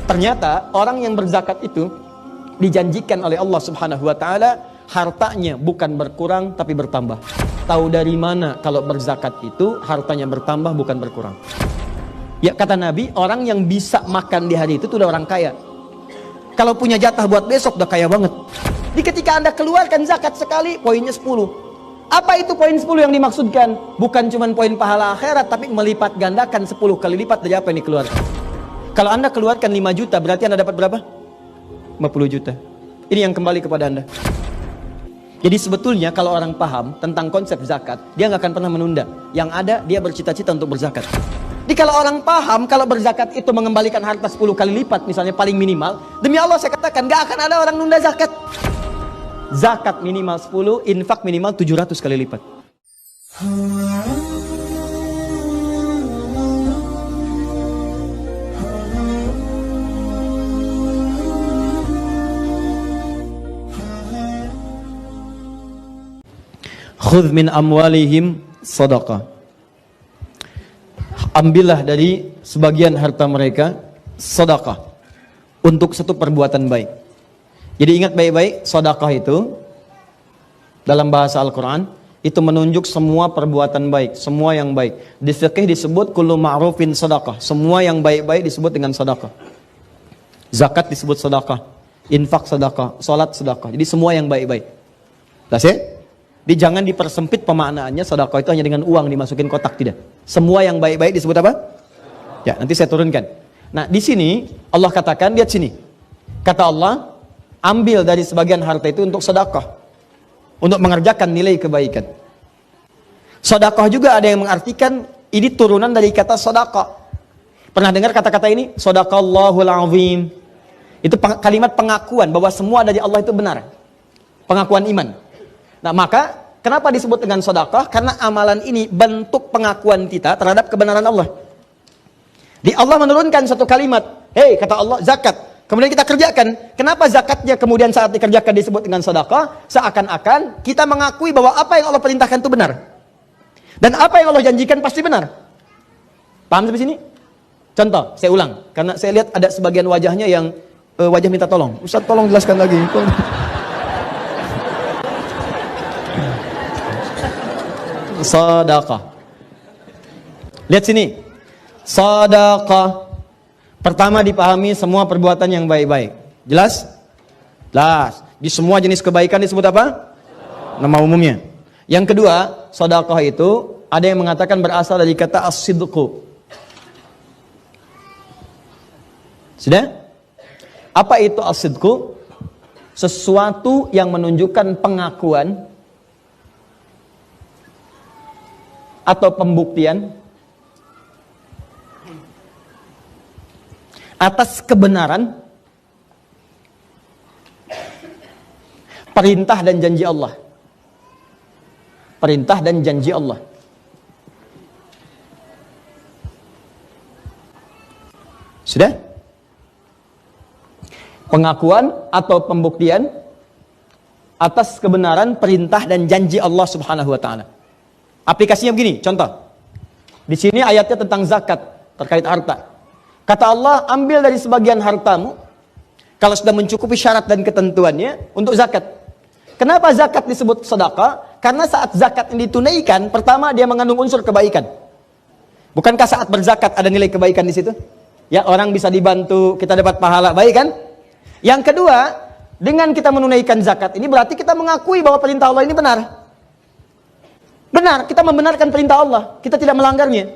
Ternyata orang yang berzakat itu dijanjikan oleh Allah Subhanahu wa taala hartanya bukan berkurang tapi bertambah. Tahu dari mana kalau berzakat itu hartanya bertambah bukan berkurang? Ya kata Nabi, orang yang bisa makan di hari itu udah orang kaya. Kalau punya jatah buat besok udah kaya banget. Di ketika Anda keluarkan zakat sekali, poinnya 10. Apa itu poin 10 yang dimaksudkan? Bukan cuma poin pahala akhirat, tapi melipat gandakan 10 kali lipat dari apa yang dikeluarkan. Kalau Anda keluarkan 5 juta, berarti Anda dapat berapa? 50 juta. Ini yang kembali kepada Anda. Jadi sebetulnya kalau orang paham tentang konsep zakat, dia nggak akan pernah menunda. Yang ada, dia bercita-cita untuk berzakat. Jadi kalau orang paham, kalau berzakat itu mengembalikan harta 10 kali lipat, misalnya paling minimal, demi Allah saya katakan, nggak akan ada orang nunda zakat. Zakat minimal 10, infak minimal 700 kali lipat. Khudh min amwalihim sadaqah. Ambillah dari sebagian harta mereka sedekah untuk satu perbuatan baik. Jadi ingat baik-baik, sedekah itu dalam bahasa Al-Quran itu menunjuk semua perbuatan baik, semua yang baik. Di fikih disebut kullu ma'rufin sedekah. Semua yang baik-baik disebut dengan sedekah. Zakat disebut sedekah, infak sedekah, salat sedekah. Jadi semua yang baik-baik. Jelas ya? Jadi jangan dipersempit pemaknaannya sedekah itu hanya dengan uang dimasukin kotak, tidak. Semua yang baik-baik disebut apa? Ya, nanti saya turunkan. Nah, di sini Allah katakan, lihat sini. Kata Allah, ambil dari sebagian harta itu untuk sedekah, untuk mengerjakan nilai kebaikan. Sedekah juga ada yang mengartikan ini turunan dari kata sedekah. Pernah dengar kata-kata ini? Shadaqallahul azim. Itu kalimat pengakuan bahwa semua dari Allah itu benar. Pengakuan iman. Nah, maka kenapa disebut dengan sedekah? Karena amalan ini bentuk pengakuan kita terhadap kebenaran Allah. Di Allah menurunkan satu kalimat, hei kata Allah zakat. Kemudian kita kerjakan. Kenapa zakatnya kemudian saat dikerjakan disebut dengan sedekah? Seakan-akan kita mengakui bahwa apa yang Allah perintahkan itu benar. Dan apa yang Allah janjikan pasti benar. Paham sampai sini? Contoh, saya ulang. Karena saya lihat ada sebagian wajahnya yang wajah minta tolong. Ustaz tolong jelaskan lagi. Sedekah. Lihat sini. Sedekah. Pertama dipahami semua perbuatan yang baik-baik. Jelas? Jelas. Di semua jenis kebaikan disebut apa? Nama umumnya. Yang kedua, sedekah itu ada yang mengatakan berasal dari kata as-sidqu. Sudah? Apa itu as-sidqu? Sesuatu yang menunjukkan pengakuan atau pembuktian atas kebenaran perintah dan janji Allah. Perintah dan janji Allah. Sudah? Pengakuan atau pembuktian atas kebenaran perintah dan janji Allah Subhanahu wa taala. Aplikasinya begini, contoh. Di sini ayatnya tentang zakat terkait harta. Kata Allah, ambil dari sebagian hartamu kalau sudah mencukupi syarat dan ketentuannya untuk zakat. Kenapa zakat disebut sedekah? Karena saat zakat ini ditunaikan, pertama dia mengandung unsur kebaikan. Bukankah saat berzakat ada nilai kebaikan di situ? Ya, orang bisa dibantu, kita dapat pahala, baik kan? Yang kedua, dengan kita menunaikan zakat ini berarti kita mengakui bahwa perintah Allah ini benar. Benar, kita membenarkan perintah Allah. Kita tidak melanggarnya.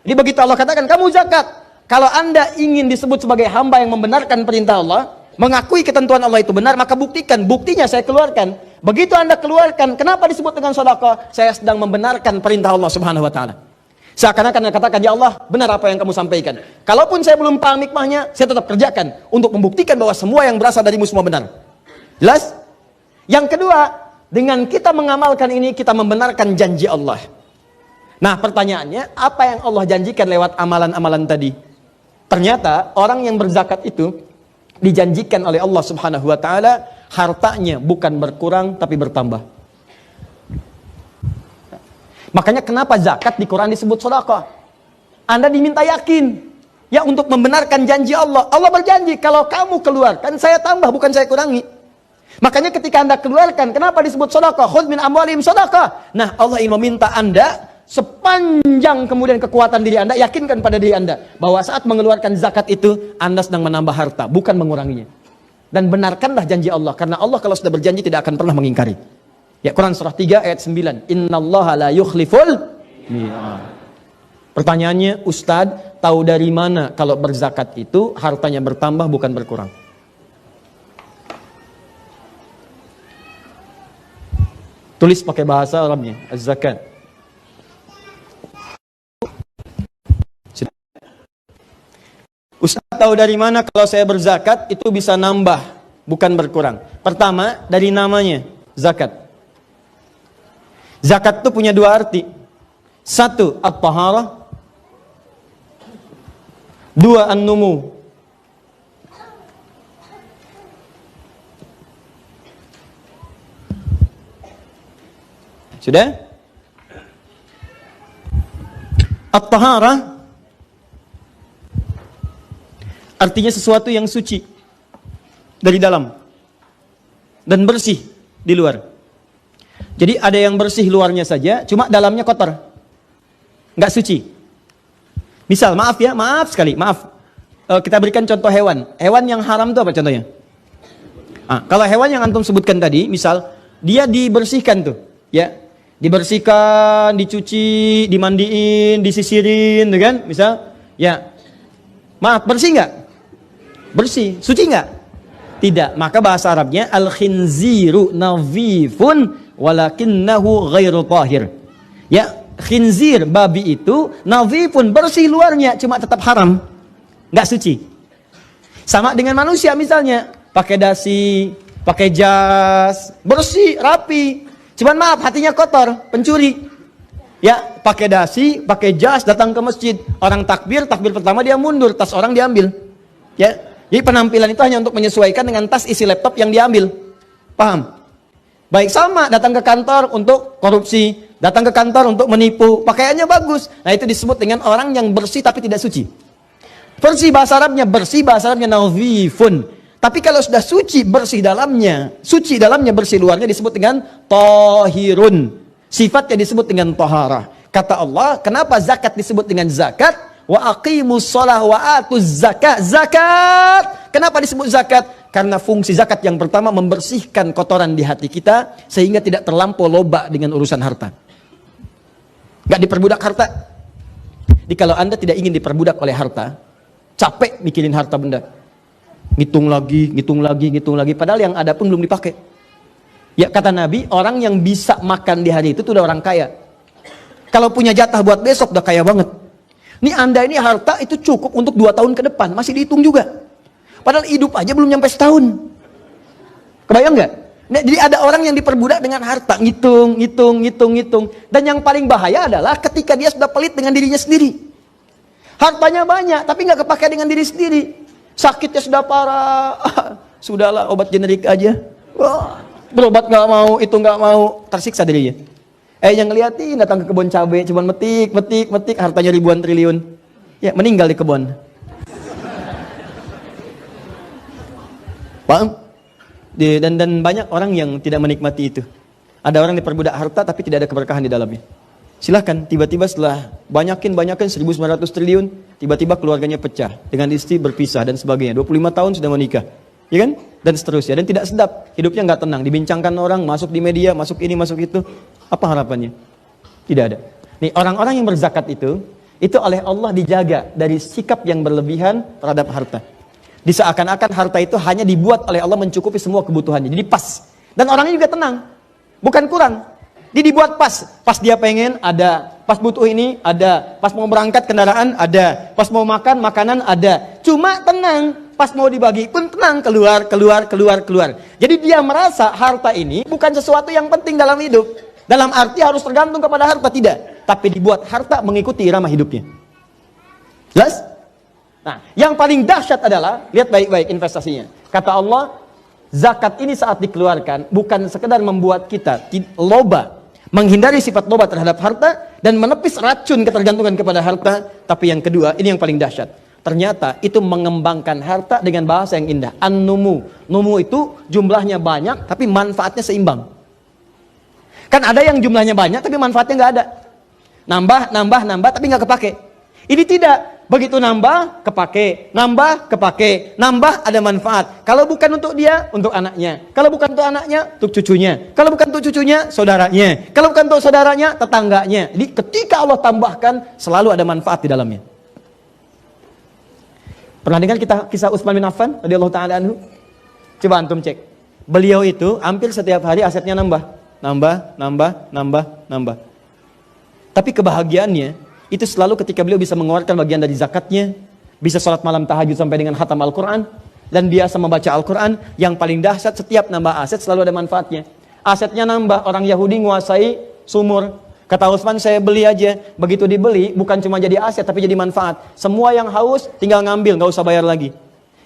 Jadi begitu Allah katakan, kamu zakat. Kalau Anda ingin disebut sebagai hamba yang membenarkan perintah Allah, mengakui ketentuan Allah itu benar, maka buktikan. Buktinya saya keluarkan. Begitu Anda keluarkan, kenapa disebut dengan sedekah? Saya sedang membenarkan perintah Allah Subhanahu wa taala. Seakan-akan Anda katakan, ya Allah, benar apa yang kamu sampaikan. Kalaupun saya belum paham hikmahnya, saya tetap kerjakan untuk membuktikan bahwa semua yang berasal darimu semua benar. Jelas? Yang kedua, dengan kita mengamalkan ini, kita membenarkan janji Allah. Nah, pertanyaannya, apa yang Allah janjikan lewat amalan-amalan tadi? Ternyata, orang yang berzakat itu dijanjikan oleh Allah Subhanahu wa taala, hartanya bukan berkurang, tapi bertambah. Makanya kenapa zakat di Quran disebut sedekah? Anda diminta yakin. Ya, untuk membenarkan janji Allah. Allah berjanji, kalau kamu keluarkan, saya tambah, bukan saya kurangi. Makanya ketika Anda keluarkan, kenapa disebut sedekah? Khudz min amwalihim sedekah. Nah, Allah ingin meminta Anda, sepanjang kemudian kekuatan diri Anda, yakinkan pada diri Anda, bahwa saat mengeluarkan zakat itu, Anda sedang menambah harta, bukan menguranginya. Dan benarkanlah janji Allah, karena Allah kalau sudah berjanji tidak akan pernah mengingkari. Ya, Quran surah 3 ayat 9. Innallaha la yukhliful mi'ad. Pertanyaannya, Ustadz, tahu dari mana kalau berzakat itu hartanya bertambah bukan berkurang? Tulis pakai bahasa Arabnya, az-zakat. Ustadz, tahu dari mana kalau saya berzakat itu bisa nambah bukan berkurang? Pertama, dari namanya, zakat. Zakat itu punya dua arti. Satu, at-taharah. Dua, an-numu. Sudah? At-taharah artinya sesuatu yang suci dari dalam dan bersih di luar. Jadi ada yang bersih luarnya saja, cuma dalamnya kotor, nggak suci. Misal, maaf ya, maaf sekali, maaf. Kita berikan contoh hewan. Hewan yang haram itu apa contohnya? Kalau hewan yang antum sebutkan tadi, misal dia dibersihkan tuh, ya, dibersihkan, dicuci, dimandiin, disisirin, gitu kan? Misal, ya, maaf, bersih nggak? Bersih, suci nggak? Tidak. Maka bahasa Arabnya al-khinziru nadhifun walakinnahu ghairu tahir. Ya, khinzir, babi itu nadhifun, bersih luarnya, cuma tetap haram, nggak suci. Sama dengan manusia misalnya, pakai dasi, pakai jas, bersih, rapi, cuman maaf hatinya kotor, pencuri. Ya, pakai dasi, pakai jas, datang ke masjid, orang takbir pertama dia mundur, tas orang diambil. Ya, jadi penampilan itu hanya untuk menyesuaikan dengan tas isi laptop yang diambil. Paham? Baik, sama datang ke kantor untuk korupsi, datang ke kantor untuk menipu, pakaiannya bagus. Nah, itu disebut dengan orang yang bersih tapi tidak suci. Bersih bahasa Arabnya nadhifun. Tapi kalau sudah suci dalamnya, bersih luarnya, disebut dengan tahirun. Sifatnya disebut dengan taharah. Kata Allah, kenapa zakat disebut dengan zakat? Wa aqimus shalah wa atuz zakat. Zakat. Kenapa disebut zakat? Karena fungsi zakat yang pertama membersihkan kotoran di hati kita sehingga tidak terlampau loba dengan urusan harta. Gak diperbudak harta. Jadi kalau Anda tidak ingin diperbudak oleh harta, capek mikirin harta benda. Ngitung lagi, padahal yang ada pun belum dipakai. Ya, kata Nabi, orang yang bisa makan di hari itu udah orang kaya. Kalau punya jatah buat besok udah kaya banget. Ini Anda ini harta itu cukup untuk 2 tahun ke depan, masih dihitung juga. Padahal hidup aja belum nyampe setahun. Kebayang nggak? Nah, jadi ada orang yang diperbudak dengan harta, ngitung. Dan yang paling bahaya adalah ketika dia sudah pelit dengan dirinya sendiri. Hartanya banyak, tapi nggak kepakai dengan diri sendiri. Sakitnya sudah parah, sudahlah obat generik aja. Wah, berobat nggak mau, itu nggak mau, tersiksa dirinya. Yang ngeliatin datang ke kebun cabai, cuman metik, hartanya ribuan triliun. Ya, meninggal di kebun. Paham? Dan banyak orang yang tidak menikmati itu. Ada orang diperbudak harta tapi tidak ada keberkahan di dalamnya. Silahkan, tiba-tiba setelah banyakin 1.900 triliun, tiba-tiba keluarganya pecah, dengan istri berpisah dan sebagainya. 25 tahun sudah menikah, ya kan? Dan seterusnya, dan tidak sedap, hidupnya nggak tenang, dibincangkan orang, masuk di media, masuk ini, masuk itu. Apa harapannya? Tidak ada. Nih, orang-orang yang berzakat itu oleh Allah dijaga dari sikap yang berlebihan terhadap harta. Diseakan-akan harta itu hanya dibuat oleh Allah mencukupi semua kebutuhannya. Jadi pas. Dan orangnya juga tenang. Bukan kurang. Dia dibuat pas. Pas dia pengen ada. Pas butuh ini ada. Pas mau berangkat kendaraan ada. Pas mau makan makanan ada. Cuma tenang. Pas mau dibagi pun tenang. Keluar. Jadi dia merasa harta ini bukan sesuatu yang penting dalam hidup. Dalam arti harus tergantung kepada harta. Tidak. Tapi dibuat harta mengikuti irama hidupnya. Jelas? Nah, yang paling dahsyat adalah, lihat baik-baik investasinya. Kata Allah, zakat ini saat dikeluarkan, bukan sekedar membuat kita loba, menghindari sifat loba terhadap harta, dan menepis racun ketergantungan kepada harta. Tapi yang kedua, ini yang paling dahsyat. ternyata itu mengembangkan harta dengan bahasa yang indah. An-numu. Numu itu jumlahnya banyak tapi manfaatnya seimbang. Kan ada yang jumlahnya banyak tapi manfaatnya nggak ada. Nambah tapi nggak kepake. Ini tidak. Begitu nambah, kepake. Nambah, kepake. Nambah, ada manfaat. Kalau bukan untuk dia, untuk anaknya. Kalau bukan untuk anaknya, untuk cucunya. Kalau bukan untuk cucunya, saudaranya. Kalau bukan untuk saudaranya, tetangganya. Jadi ketika Allah tambahkan, selalu ada manfaat di dalamnya. Pernah dengar kisah Utsman bin Affan radhiyallahu taala anhu? Coba antum cek. Beliau itu hampir setiap hari asetnya nambah. Nambah. Tapi kebahagiaannya itu selalu ketika beliau bisa mengeluarkan bagian dari zakatnya, bisa sholat malam tahajud sampai dengan khatam Al-Quran, dan biasa membaca Al-Quran. Yang paling dahsyat, setiap nambah aset selalu ada manfaatnya. Asetnya nambah, orang Yahudi menguasai sumur. Kata Utsman, saya beli aja. Begitu dibeli, bukan cuma jadi aset, tapi jadi manfaat. Semua yang haus, tinggal ngambil, gak usah bayar lagi.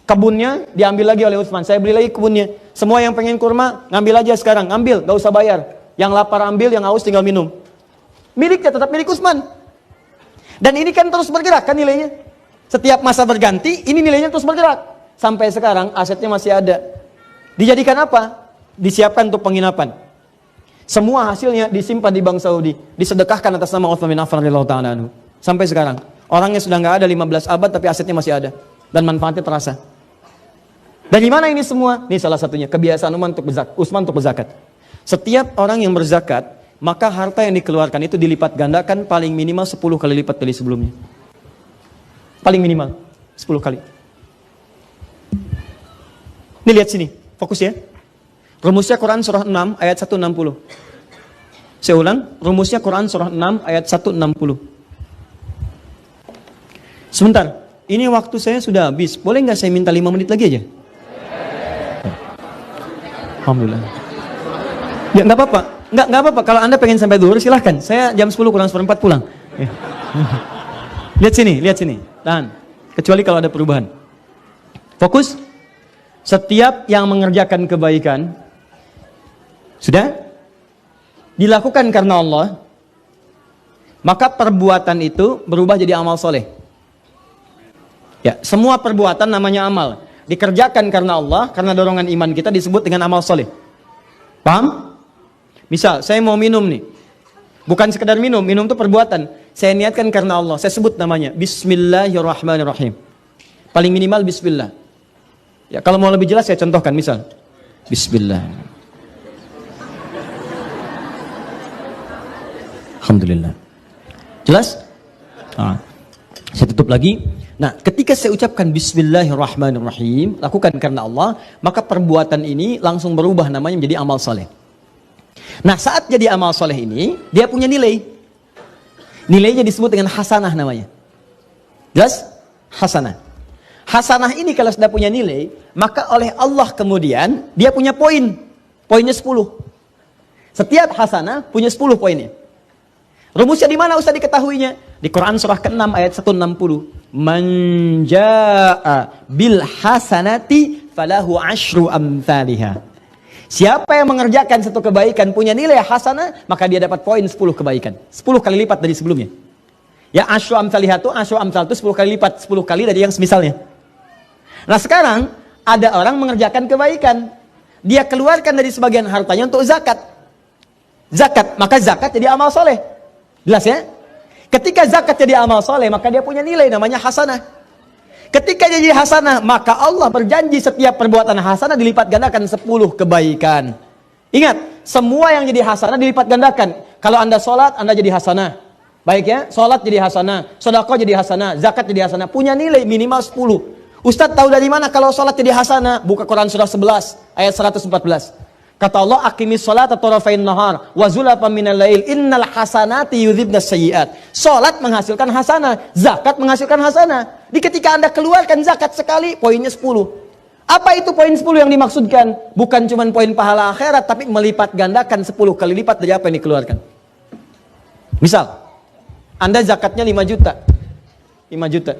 Kebunnya diambil lagi oleh Utsman, saya beli lagi kebunnya. Semua yang pengen kurma, ngambil aja sekarang, ngambil, gak usah bayar. Yang lapar ambil, yang haus tinggal minum. Miliknya tetap milik Utsman. Dan ini kan terus bergerak kan nilainya. Setiap masa berganti, ini nilainya terus bergerak. Sampai sekarang asetnya masih ada. Dijadikan apa? Disiapkan untuk penginapan. Semua hasilnya disimpan di Bank Saudi, disedekahkan atas nama Utsman bin Affan radhiyallahu taala anhu. Sampai sekarang. Orangnya sudah nggak ada 15 abad tapi asetnya masih ada dan manfaatnya terasa. Dan di mana ini semua? Ini salah satunya kebiasaan Utsman untuk berzakat. Setiap orang yang berzakat, maka harta yang dikeluarkan itu dilipat gandakan paling minimal 10 kali lipat dari sebelumnya. Paling minimal 10 kali. Ini lihat sini, fokus ya. Rumusnya Quran surah 6 ayat 160. Saya ulang, rumusnya Quran surah 6 ayat 160. Sebentar, ini waktu saya sudah habis. Boleh nggak saya minta 5 menit lagi aja? Alhamdulillah. Ya nggak apa-apa. Nggak apa-apa, kalau Anda pengen sampai dulu silahkan. Saya jam 10 kurang seperempat pulang. Lihat sini. Tahan. Kecuali kalau ada perubahan. Fokus. Setiap yang mengerjakan kebaikan, sudah dilakukan karena Allah, maka perbuatan itu berubah jadi amal soleh. Ya, semua perbuatan namanya amal. Dikerjakan karena Allah, karena dorongan iman kita disebut dengan amal soleh. Paham? Misal, saya mau minum nih. Bukan sekedar minum itu perbuatan. Saya niatkan karena Allah, saya sebut namanya. Bismillahirrahmanirrahim. Paling minimal bismillah. Ya, kalau mau lebih jelas saya contohkan, misal. Bismillah. Alhamdulillah. Jelas? Saya tutup lagi. Nah, ketika saya ucapkan Bismillahirrahmanirrahim, lakukan karena Allah, maka perbuatan ini langsung berubah namanya menjadi amal soleh. Nah, saat jadi amal soleh ini, dia punya nilai. Nilainya disebut dengan hasanah namanya. Jelas? Hasanah. Hasanah ini kalau sudah punya nilai, maka oleh Allah kemudian, dia punya poin. Poinnya 10. Setiap hasanah punya 10 poinnya. Rumusnya di mana Ustaz diketahuinya? Di Quran surah ke-6 ayat 160. Man jaa'a bil hasanati falahu asyru amthaliha. Siapa yang mengerjakan satu kebaikan punya nilai hasanah, maka dia dapat poin 10 kebaikan. 10 kali lipat dari sebelumnya. Ya, asyru amthaliha itu, asyru amthal itu 10 kali lipat, 10 kali dari yang semisalnya. Nah, sekarang ada orang mengerjakan kebaikan. Dia keluarkan dari sebagian hartanya untuk zakat. Zakat, maka zakat jadi amal soleh. Jelas ya? Ketika zakat jadi amal soleh, maka dia punya nilai namanya hasanah. Ketika jadi hasanah, maka Allah berjanji setiap perbuatan hasanah dilipat gandakan 10 kebaikan. Ingat, semua yang jadi hasanah dilipat gandakan. Kalau Anda sholat, Anda jadi hasanah. Baik ya, sholat jadi hasanah, sedekah jadi hasanah, zakat jadi hasanah. Punya nilai minimal 10. Ustadz tahu dari mana kalau sholat jadi hasanah? Buka Quran surah 11 ayat 114. Kata Allah, aqimis sholata tarafain nahar wa zulafan minal lail innal hasanati yudhibnas sayyiat. Sholat menghasilkan hasanah, zakat menghasilkan hasanah. Di ketika Anda keluarkan zakat sekali, poinnya 10. Apa itu poin 10 yang dimaksudkan? Bukan cuma poin pahala akhirat, tapi melipat gandakan 10 kali lipat dari apa yang dikeluarkan. Misal, Anda zakatnya 5 juta. 5 juta.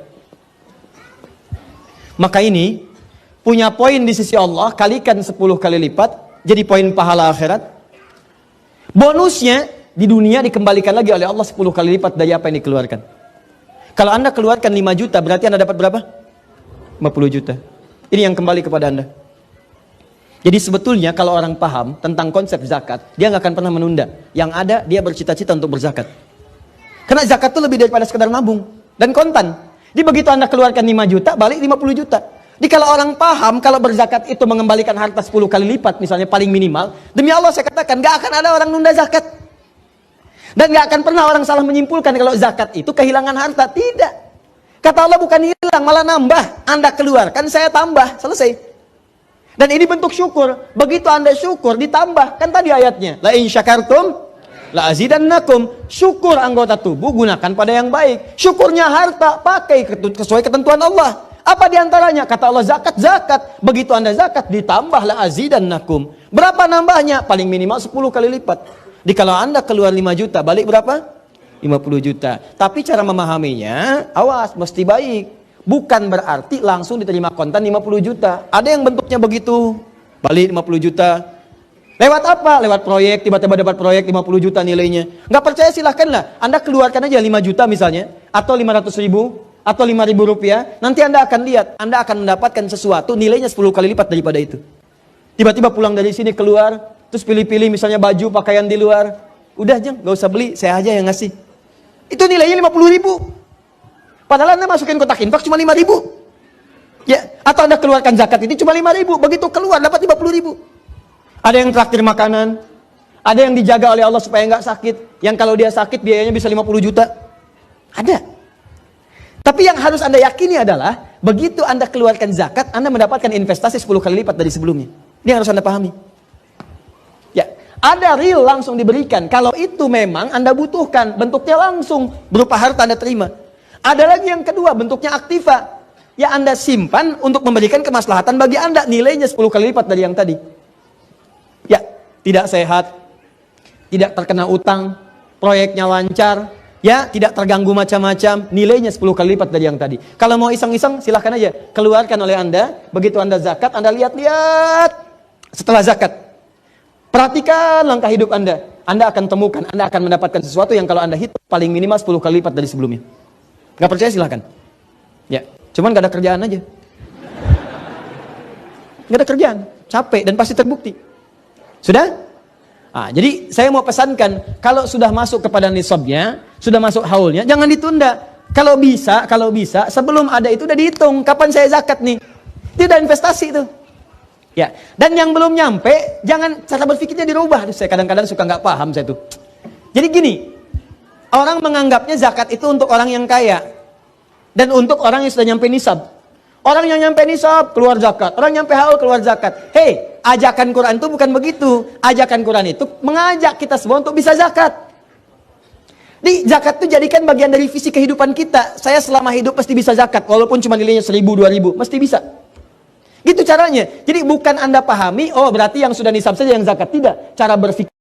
Maka ini punya poin di sisi Allah, kalikan 10 kali lipat, jadi poin pahala akhirat. Bonusnya di dunia dikembalikan lagi oleh Allah 10 kali lipat dari apa yang dikeluarkan. Kalau Anda keluarkan 5 juta, berarti Anda dapat berapa? 50 juta. Ini yang kembali kepada Anda. Jadi sebetulnya kalau orang paham tentang konsep zakat, dia nggak akan pernah menunda. Yang ada, dia bercita-cita untuk berzakat. Karena zakat itu lebih daripada sekedar nabung dan kontan. Jadi begitu Anda keluarkan 5 juta, balik 50 juta. Jadi kalau orang paham, kalau berzakat itu mengembalikan harta 10 kali lipat, misalnya paling minimal, demi Allah saya katakan, nggak akan ada orang nunda zakat. Dan nggak akan pernah orang salah menyimpulkan kalau zakat itu kehilangan harta. Tidak. Kata Allah bukan hilang, malah nambah. Anda keluarkan, saya tambah. Selesai. Dan ini bentuk syukur. Begitu Anda syukur, ditambah. Kan tadi ayatnya. La in syakartum, la azidannakum. Syukur anggota tubuh, gunakan pada yang baik. Syukurnya harta, pakai sesuai ketentuan Allah. Apa diantaranya? Kata Allah zakat, zakat. Begitu Anda zakat, ditambah la azidannakum. Berapa nambahnya? Paling minimal 10 kali lipat. Jadi kalau Anda keluar 5 juta, balik berapa? 50 juta. Tapi cara memahaminya, awas, mesti baik. Bukan berarti langsung diterima kontan 50 juta. Ada yang bentuknya begitu. Balik 50 juta. Lewat apa? Lewat proyek, tiba-tiba dapat proyek 50 juta nilainya. Nggak percaya silahkanlah. Anda keluarkan aja 5 juta misalnya. Atau 500 ribu. Atau 5.000 rupiah. Nanti Anda akan lihat. Anda akan mendapatkan sesuatu nilainya 10 kali lipat daripada itu. Tiba-tiba pulang dari sini keluar. Terus pilih-pilih misalnya baju, pakaian di luar. Udah Jeng, gak usah beli, saya aja yang ngasih. Itu nilainya 50 ribu. Padahal Anda masukin kotak infak cuma 5 ribu. Ya, atau Anda keluarkan zakat ini cuma 5 ribu. Begitu keluar dapat 50 ribu. Ada yang traktir makanan. Ada yang dijaga oleh Allah supaya nggak sakit. Yang kalau dia sakit biayanya bisa 50 juta. Ada. Tapi yang harus Anda yakini adalah, begitu Anda keluarkan zakat, Anda mendapatkan investasi 10 kali lipat dari sebelumnya. Ini yang harus Anda pahami. Ada real langsung diberikan. Kalau itu memang Anda butuhkan, bentuknya langsung berupa harta Anda terima. Ada lagi yang kedua, bentuknya aktiva. Ya Anda simpan untuk memberikan kemaslahatan bagi Anda. Nilainya 10 kali lipat dari yang tadi. Ya, tidak sehat, tidak terkena utang, proyeknya lancar, ya tidak terganggu macam-macam, nilainya 10 kali lipat dari yang tadi. Kalau mau iseng-iseng silahkan aja. Keluarkan oleh Anda, begitu Anda zakat, Anda lihat-lihat setelah zakat. Perhatikan langkah hidup Anda. Anda akan temukan, Anda akan mendapatkan sesuatu yang kalau Anda hitung paling minimal 10 kali lipat dari sebelumnya. Gak percaya silahkan. Ya, cuman gak ada kerjaan aja. Gak ada kerjaan, capek dan pasti terbukti. Sudah? Nah, jadi saya mau pesankan, kalau sudah masuk kepada nisabnya, sudah masuk haulnya, jangan ditunda. Kalau bisa, sebelum ada itu udah dihitung, kapan saya zakat nih. Itu udah investasi itu. Ya, dan yang belum nyampe, jangan cara berpikirnya dirubah. Saya kadang-kadang suka nggak paham saya tuh. Jadi gini, orang menganggapnya zakat itu untuk orang yang kaya dan untuk orang yang sudah nyampe nisab. Orang yang nyampe nisab keluar zakat, orang nyampe haul keluar zakat. Hei, ajakan Quran itu bukan begitu. Ajakan Quran itu mengajak kita semua untuk bisa zakat. Di zakat itu jadikan bagian dari visi kehidupan kita. Saya selama hidup pasti bisa zakat, walaupun cuma nilainya 1.000, 2.000, mesti bisa. Gitu caranya. Jadi bukan Anda pahami, oh berarti yang sudah nisab saja yang zakat. Tidak. Cara berpikir.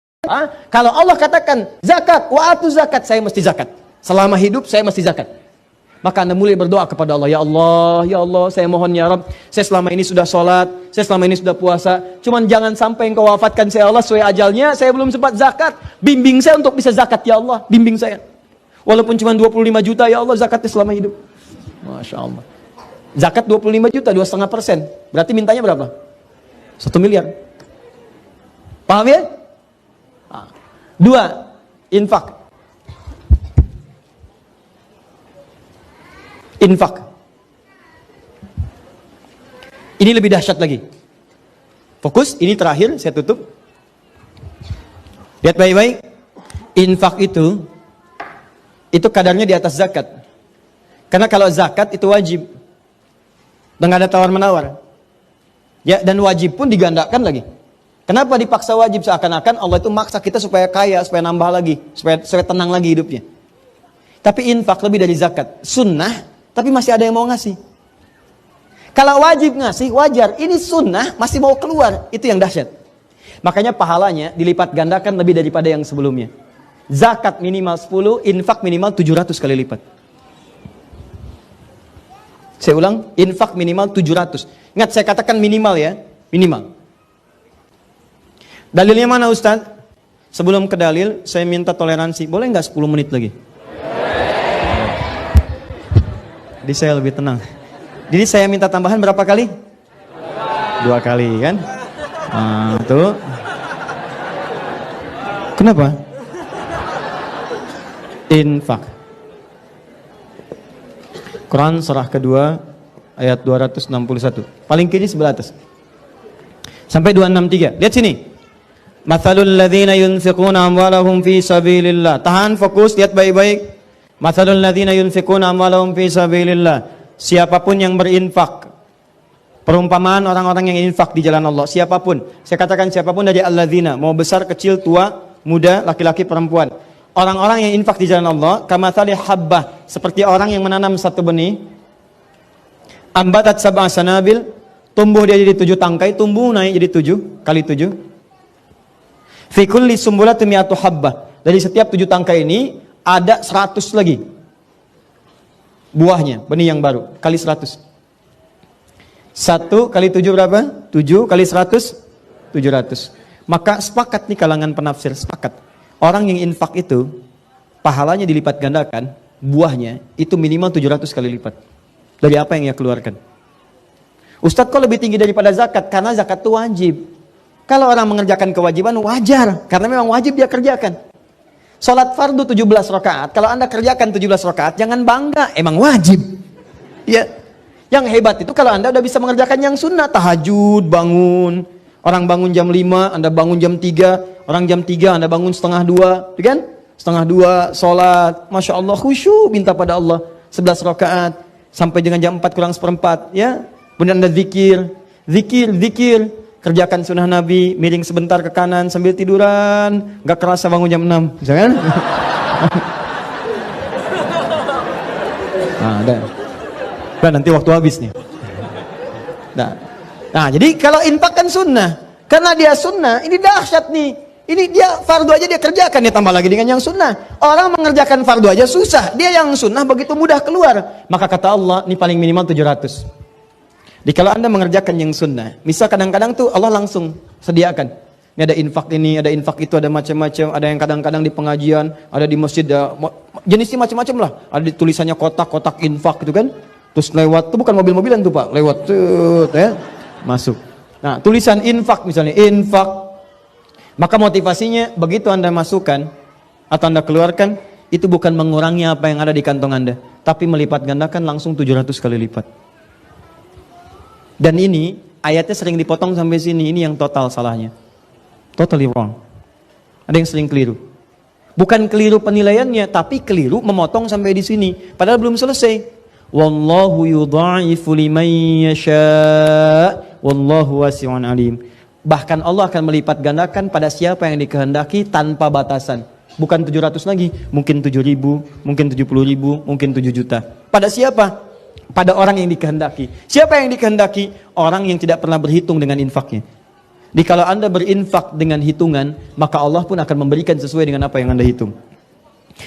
Kalau Allah katakan zakat, wa'atu zakat, saya mesti zakat. Selama hidup saya mesti zakat. Maka Anda mulai berdoa kepada Allah. Ya Allah, saya mohon ya Rabb. Saya selama ini sudah sholat, saya selama ini sudah puasa. Cuman jangan sampai Engkau wafatkan saya Allah sesuai ajalnya. Saya belum sempat zakat. Bimbing saya untuk bisa zakat ya Allah. Bimbing saya. Walaupun cuma 25 juta ya Allah zakatnya selama hidup. Masya Allah. Zakat 25 juta, 2,5%. Berarti mintanya berapa? 1 miliar. Paham ya? 2. Infak. Infak. Ini lebih dahsyat lagi. Fokus, ini terakhir, saya tutup. Lihat baik-baik. Infak itu kadarnya di atas zakat. Karena kalau zakat itu wajib. Dan gak ada tawar-menawar. Ya, dan wajib pun digandakan lagi. Kenapa dipaksa wajib? Seakan-akan Allah itu maksa kita supaya kaya, supaya nambah lagi, supaya tenang lagi hidupnya. Tapi infak lebih dari zakat. Sunnah, tapi masih ada yang mau ngasih. Kalau wajib ngasih, wajar. Ini sunnah, masih mau keluar. Itu yang dahsyat. Makanya pahalanya dilipat gandakan lebih daripada yang sebelumnya. Zakat minimal 10, infak minimal 700 kali lipat. Saya ulang, infak minimal 700. Ingat, saya katakan minimal ya. Minimal. Dalilnya mana Ustaz? Sebelum ke dalil, saya minta toleransi. Boleh nggak 10 menit lagi? Jadi saya lebih tenang. Jadi saya minta tambahan berapa kali? 2 kali kan? Nah, tuh. Kenapa? Infak. Quran surah kedua ayat 261. Paling kiri sebelah atas. Sampai 263. Lihat sini. Mathalul ladzina yunfiquna amwalahum fi sabilillah. Tahan, fokus, lihat baik-baik. Mathalul ladzina yunfiquna amwalahum fi sabilillah. Siapapun yang berinfak, perumpamaan orang-orang yang infak di jalan Allah, siapapun, saya katakan siapapun dari alladzina, mau besar, kecil, tua, muda, laki-laki, perempuan. Orang-orang yang infak di jalan Allah, kamathali habbah, seperti orang yang menanam satu benih, ambatat sab'a sanabil, tumbuh dia jadi 7 tangkai, tumbuh naik jadi 7 kali 7. Fi kulli sumbulatin mi'atu habbah. Dari setiap 7 tangkai ini ada 100 lagi buahnya, benih yang baru, kali 100. 1 kali 7 berapa? 7 kali 100, 700. Maka sepakat nih kalangan penafsir, sepakat. Orang yang infak itu, pahalanya dilipat gandakan, buahnya itu minimal 700 kali lipat. Dari apa yang ia keluarkan. Ustadz kok lebih tinggi daripada zakat? Karena zakat itu wajib. Kalau orang mengerjakan kewajiban, wajar. Karena memang wajib dia kerjakan. Salat fardu 17 rakaat, kalau Anda kerjakan 17 rakaat, jangan bangga, emang wajib. Ya. Yang hebat itu kalau Anda udah bisa mengerjakan yang sunnah, tahajud, bangun. Orang bangun jam 5, Anda bangun jam 3, orang jam 3 Anda bangun setengah 2, kan? Setengah 2 salat, Masya Allah khusyuk minta pada Allah 11 rakaat sampai dengan jam 4 kurang seperempat, ya. Kemudian Anda zikir, kerjakan sunnah Nabi, miring sebentar ke kanan sambil tiduran, nggak kerasa bangun jam 6, jangan? Nah, udah nanti waktu habis nih. Nah, jadi kalau infak kan sunnah, karena dia sunnah, ini dahsyat nih. Ini dia fardu aja dia kerjakan, dia tambah lagi dengan yang sunnah. Orang mengerjakan fardu aja susah, dia yang sunnah begitu mudah keluar. Maka kata Allah, ini paling minimal 700. Jadi kalau Anda mengerjakan yang sunnah, misal kadang-kadang tuh Allah langsung sediakan. Ini ada infak ini, ada infak itu, ada macam-macam. Ada yang kadang-kadang di pengajian, ada di masjid, jenisnya macam-macam lah. Ada tulisannya kotak-kotak infak gitu kan. Terus lewat, tuh bukan mobil-mobilan tuh Pak, lewat tuh ya, masuk. Nah, tulisan infak misalnya, infak. Maka motivasinya begitu Anda masukkan atau Anda keluarkan, itu bukan mengurangi apa yang ada di kantong Anda, tapi melipat gandakan langsung 700 kali lipat. Dan ini ayatnya sering dipotong sampai sini, ini yang total salahnya. Totally wrong. Ada yang sering keliru. Bukan keliru penilaiannya, tapi keliru memotong sampai di sini. Padahal belum selesai. Wallahu yudha'ifu liman yasha' wallahu wasi'un alim. Bahkan Allah akan melipat gandakan pada siapa yang dikehendaki tanpa batasan. Bukan 700 lagi, mungkin 7.000, mungkin 70.000, mungkin 7 juta. Pada siapa? Pada orang yang dikehendaki. Siapa yang dikehendaki? Orang yang tidak pernah berhitung dengan infaknya. Jadi kalau Anda berinfak dengan hitungan, maka Allah pun akan memberikan sesuai dengan apa yang Anda hitung.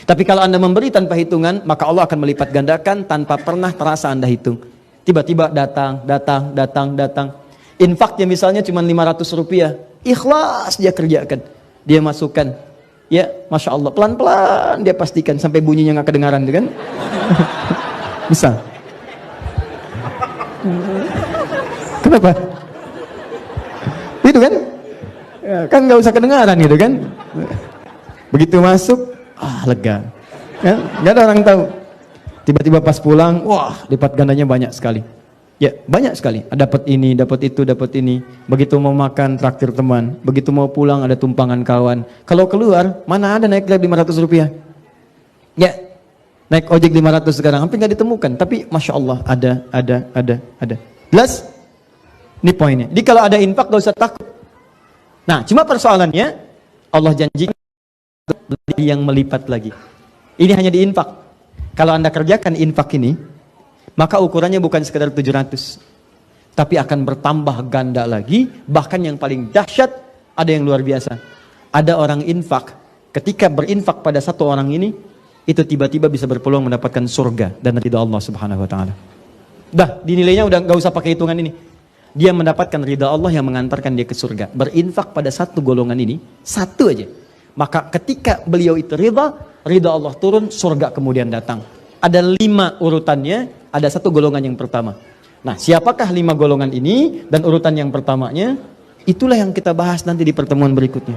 Tapi kalau Anda memberi tanpa hitungan, maka Allah akan melipat gandakan tanpa pernah terasa Anda hitung. Tiba-tiba datang. Infaknya misalnya cuma 500 rupiah. Ikhlas dia kerjakan. Dia masukkan. Ya, Masya Allah. Pelan-pelan dia pastikan sampai bunyinya nggak kedengaran, kan? Bisa. Kenapa? Itu kan? Ya, kan nggak usah kedengaran gitu kan? Begitu masuk, lega. Ya, nggak ada orang tahu. Tiba-tiba pas pulang, wah, lipat gandanya banyak sekali. Ya, banyak sekali. Dapat ini, dapat itu, dapat ini. Begitu mau makan, traktir teman. Begitu mau pulang, ada tumpangan kawan. Kalau keluar, mana ada naik Grab 500 rupiah? Ya, naik ojek 500 sekarang, hampir nggak ditemukan. Tapi Masya Allah, ada. Jelas? Ini poinnya. Jadi kalau ada infak, gak usah takut. Nah, cuma persoalannya, Allah janjikan yang melipat lagi. Ini hanya di infak. Kalau Anda kerjakan infak ini, maka ukurannya bukan sekedar 700, tapi akan bertambah ganda lagi. Bahkan yang paling dahsyat, ada yang luar biasa. Ada orang infak, ketika berinfak pada satu orang ini, itu tiba-tiba bisa berpeluang mendapatkan surga dan ridha Allah Subhanahu wa taala. Dah, dinilainya udah gak usah pakai hitungan ini. Dia mendapatkan ridha Allah yang mengantarkan dia ke surga. Berinfak pada satu golongan ini, satu aja. Maka ketika beliau itu ridha Allah turun, surga kemudian datang. Ada 5 urutannya, ada satu golongan yang pertama. Nah, siapakah 5 golongan ini dan urutan yang pertamanya? Itulah yang kita bahas nanti di pertemuan berikutnya.